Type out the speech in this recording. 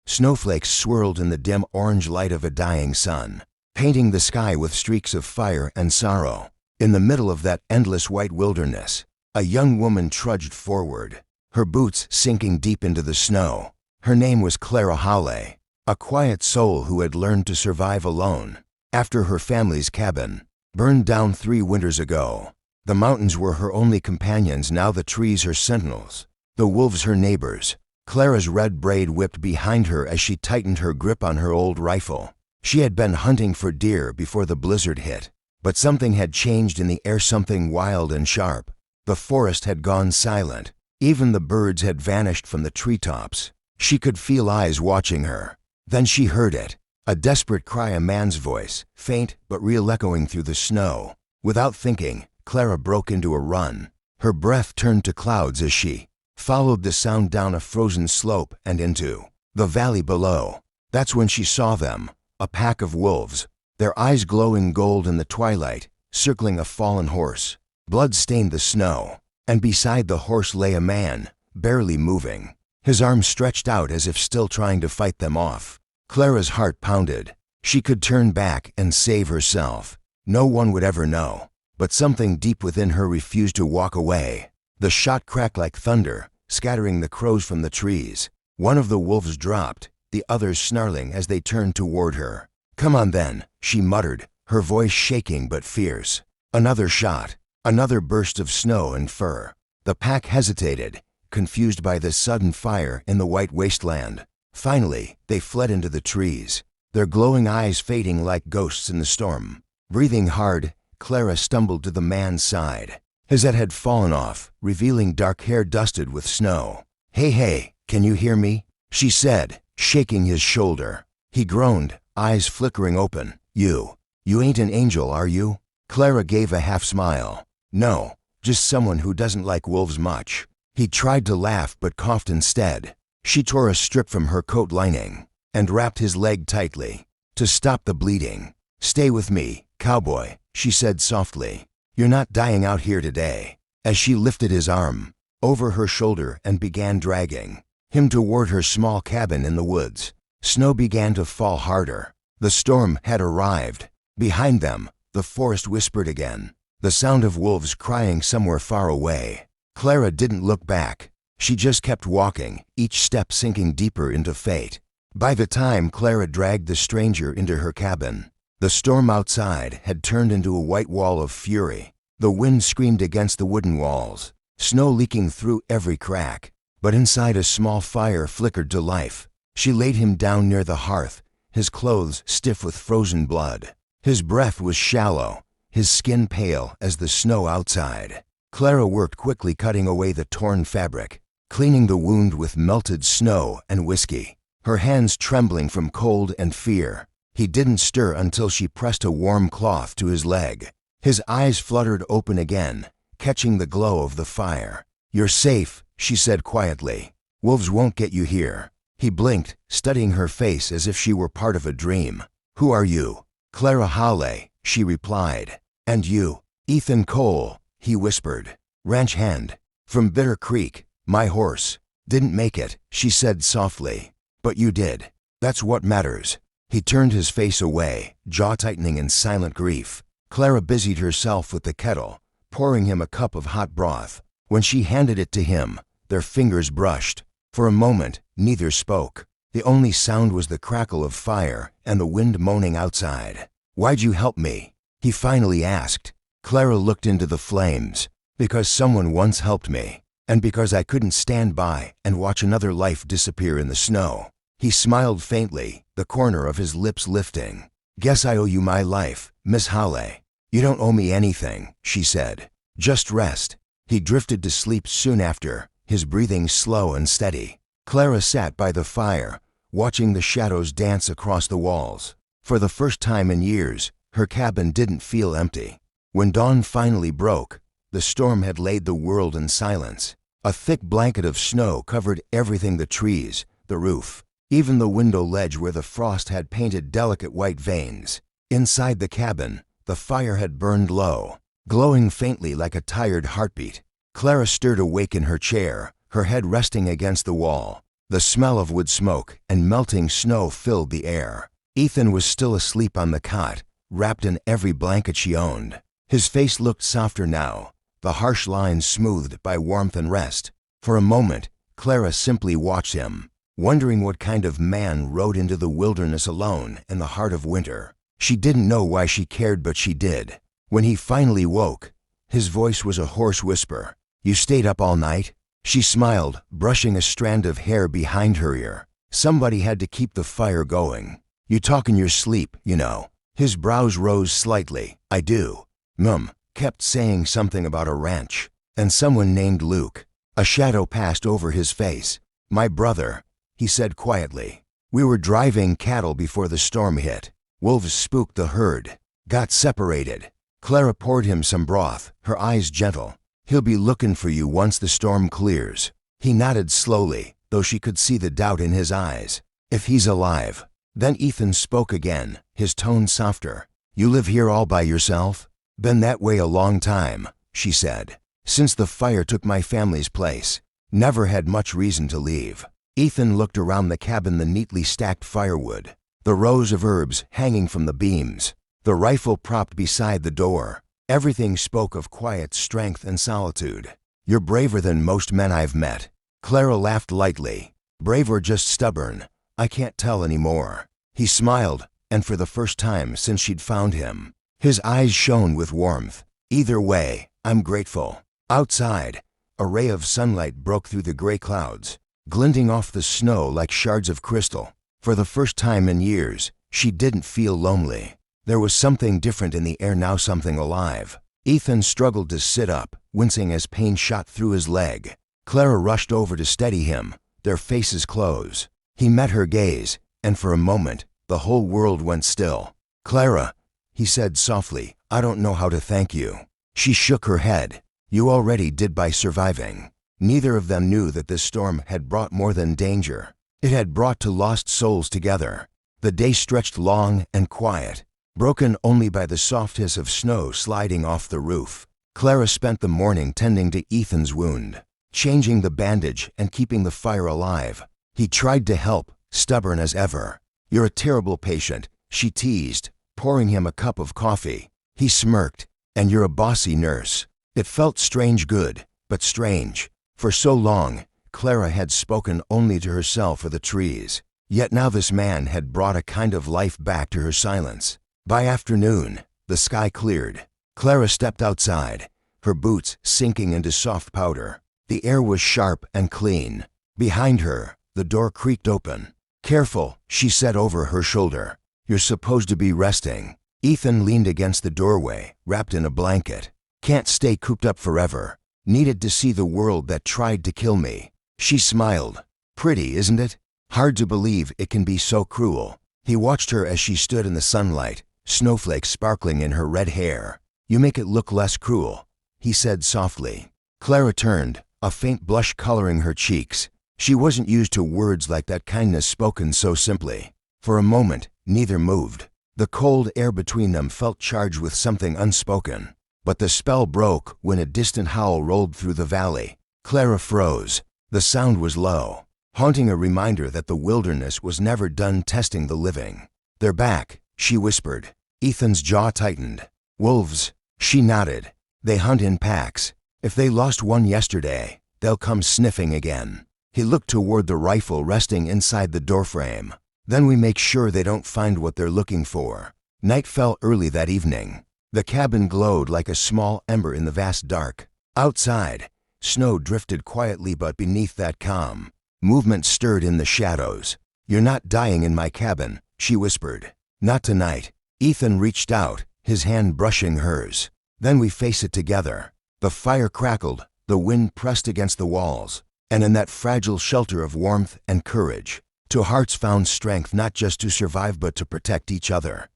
Snowflakes swirled in the dim orange light of a dying sun, painting the sky with streaks of fire and sorrow. In the middle of that endless white wilderness, a young woman trudged forward, her boots sinking deep into the snow. Her name was Clara Hale, a quiet soul who had learned to survive alone. After her family's cabin burned down 3 winters ago, the mountains were her only companions, now the trees her sentinels, the wolves her neighbors. Clara's red braid whipped behind her as she tightened her grip on her old rifle. She had been hunting for deer before the blizzard hit, but something had changed in the air, something wild and sharp. The forest had gone silent. Even the birds had vanished from the treetops. She could feel eyes watching her. Then she heard it, a desperate cry, a man's voice, faint but real, echoing through the snow. Without thinking, Clara broke into a run. Her breath turned to clouds as she followed the sound down a frozen slope and into the valley below. That's when she saw them, a pack of wolves, their eyes glowing gold in the twilight, circling a fallen horse. Blood stained the snow, and beside the horse lay a man, barely moving, his arms stretched out as if still trying to fight them off. Clara's heart pounded. She could turn back and save herself. No one would ever know. But something deep within her refused to walk away. The shot cracked like thunder, scattering the crows from the trees. One of the wolves dropped, the others snarling as they turned toward her. "Come on then," she muttered, her voice shaking but fierce. Another shot. Another burst of snow and fur. The pack hesitated, confused by the sudden fire in the white wasteland. Finally, they fled into the trees, their glowing eyes fading like ghosts in the storm. Breathing hard, Clara stumbled to the man's side. His hat had fallen off, revealing dark hair dusted with snow. Hey, can you hear me?" she said, shaking his shoulder. He groaned, eyes flickering open. You ain't an angel, are you?" Clara gave a half smile. "No, just someone who doesn't like wolves much." He tried to laugh but coughed instead. She tore a strip from her coat lining and wrapped his leg tightly to stop the bleeding. "Stay with me, Cowboy," she said softly. "You're not dying out here today." As she lifted his arm over her shoulder and began dragging him toward her small cabin in the woods, snow began to fall harder. The storm had arrived. Behind them, the forest whispered again, the sound of wolves crying somewhere far away. Clara didn't look back. She just kept walking, each step sinking deeper into fate. By the time Clara dragged the stranger into her cabin, the storm outside had turned into a white wall of fury. The wind screamed against the wooden walls, snow leaking through every crack. But inside, a small fire flickered to life. She laid him down near the hearth, his clothes stiff with frozen blood. His breath was shallow, his skin pale as the snow outside. Clara worked quickly, cutting away the torn fabric, cleaning the wound with melted snow and whiskey, her hands trembling from cold and fear. He didn't stir until she pressed a warm cloth to his leg. His eyes fluttered open again, catching the glow of the fire. "You're safe," she said quietly. "Wolves won't get you here." He blinked, studying her face as if she were part of a dream. "Who are you?" "Clara Hale," she replied. "And you?" "Ethan Cole," he whispered. "Ranch hand. From Bitter Creek. My horse didn't make it," she said softly. "But you did. That's what matters." He turned his face away, jaw tightening in silent grief. Clara busied herself with the kettle, pouring him a cup of hot broth. When she handed it to him, their fingers brushed. For a moment, neither spoke. The only sound was the crackle of fire and the wind moaning outside. "Why'd you help me?" he finally asked. Clara looked into the flames. "Because someone once helped me, and because I couldn't stand by and watch another life disappear in the snow." He smiled faintly, the corner of his lips lifting. "Guess I owe you my life, Miss Hale." "You don't owe me anything," she said. "Just rest." He drifted to sleep soon after, his breathing slow and steady. Clara sat by the fire, watching the shadows dance across the walls. For the first time in years, her cabin didn't feel empty. When dawn finally broke, the storm had laid the world in silence. A thick blanket of snow covered everything: the trees, the roof, even the window ledge where the frost had painted delicate white veins. Inside the cabin, the fire had burned low, glowing faintly like a tired heartbeat. Clara stirred awake in her chair, her head resting against the wall. The smell of wood smoke and melting snow filled the air. Ethan was still asleep on the cot, wrapped in every blanket she owned. His face looked softer now, the harsh lines smoothed by warmth and rest. For a moment, Clara simply watched him, wondering what kind of man rode into the wilderness alone in the heart of winter. She didn't know why she cared, but she did. When he finally woke, his voice was a hoarse whisper. "You stayed up all night?" She smiled, brushing a strand of hair behind her ear. "Somebody had to keep the fire going. You talk in your sleep, you know." His brows rose slightly. "I do. Mum kept saying something about a ranch and someone named Luke." A shadow passed over his face. "My brother," he said quietly. "We were driving cattle before the storm hit. Wolves spooked the herd. Got separated." Clara poured him some broth, her eyes gentle. "He'll be looking for you once the storm clears." He nodded slowly, though she could see the doubt in his eyes. "If he's alive." Then Ethan spoke again, his tone softer. "You live here all by yourself?" "Been that way a long time," she said. "Since the fire took my family's place. Never had much reason to leave." Ethan looked around the cabin, the neatly stacked firewood, the rows of herbs hanging from the beams, the rifle propped beside the door. Everything spoke of quiet strength and solitude. "You're braver than most men I've met." Clara laughed lightly. "Brave or just stubborn? I can't tell anymore." He smiled, and for the first time since she'd found him, his eyes shone with warmth. "Either way, I'm grateful." Outside, a ray of sunlight broke through the gray clouds, glinting off the snow like shards of crystal. For the first time in years, she didn't feel lonely. There was something different in the air now, something alive. Ethan struggled to sit up, wincing as pain shot through his leg. Clara rushed over to steady him, their faces close. He met her gaze, and for a moment, the whole world went still. "Clara," he said softly, "I don't know how to thank you." She shook her head. "You already did by surviving." Neither of them knew that this storm had brought more than danger. It had brought two lost souls together. The day stretched long and quiet, broken only by the soft hiss of snow sliding off the roof. Clara spent the morning tending to Ethan's wound, changing the bandage and keeping the fire alive. He tried to help, stubborn as ever. "You're a terrible patient," she teased, pouring him a cup of coffee. He smirked. "And you're a bossy nurse." It felt strange good, but strange. For so long, Clara had spoken only to herself or the trees. Yet now this man had brought a kind of life back to her silence. By afternoon, the sky cleared. Clara stepped outside, her boots sinking into soft powder. The air was sharp and clean. Behind her, the door creaked open. "Careful," she said over her shoulder. "You're supposed to be resting." Ethan leaned against the doorway, wrapped in a blanket. "Can't stay cooped up forever. Needed to see the world that tried to kill me." She smiled. "Pretty, isn't it? Hard to believe it can be so cruel." He watched her as she stood in the sunlight, snowflakes sparkling in her red hair. "You make it look less cruel," he said softly. Clara turned, a faint blush coloring her cheeks. She wasn't used to words like that, kindness spoken so simply. For a moment, neither moved. The cold air between them felt charged with something unspoken. But the spell broke when a distant howl rolled through the valley. Clara froze. The sound was low, haunting a reminder that the wilderness was never done testing the living. "They're back," she whispered. Ethan's jaw tightened. "Wolves?" She nodded. "They hunt in packs. If they lost one yesterday, they'll come sniffing again." He looked toward the rifle resting inside the doorframe. "Then we make sure they don't find what they're looking for." Night fell early that evening. The cabin glowed like a small ember in the vast dark. Outside, snow drifted quietly, but beneath that calm, movement stirred in the shadows. "You're not dying in my cabin," she whispered. "Not tonight." Ethan reached out, his hand brushing hers. "Then we face it together." The fire crackled, the wind pressed against the walls, and in that fragile shelter of warmth and courage, two hearts found strength not just to survive but to protect each other.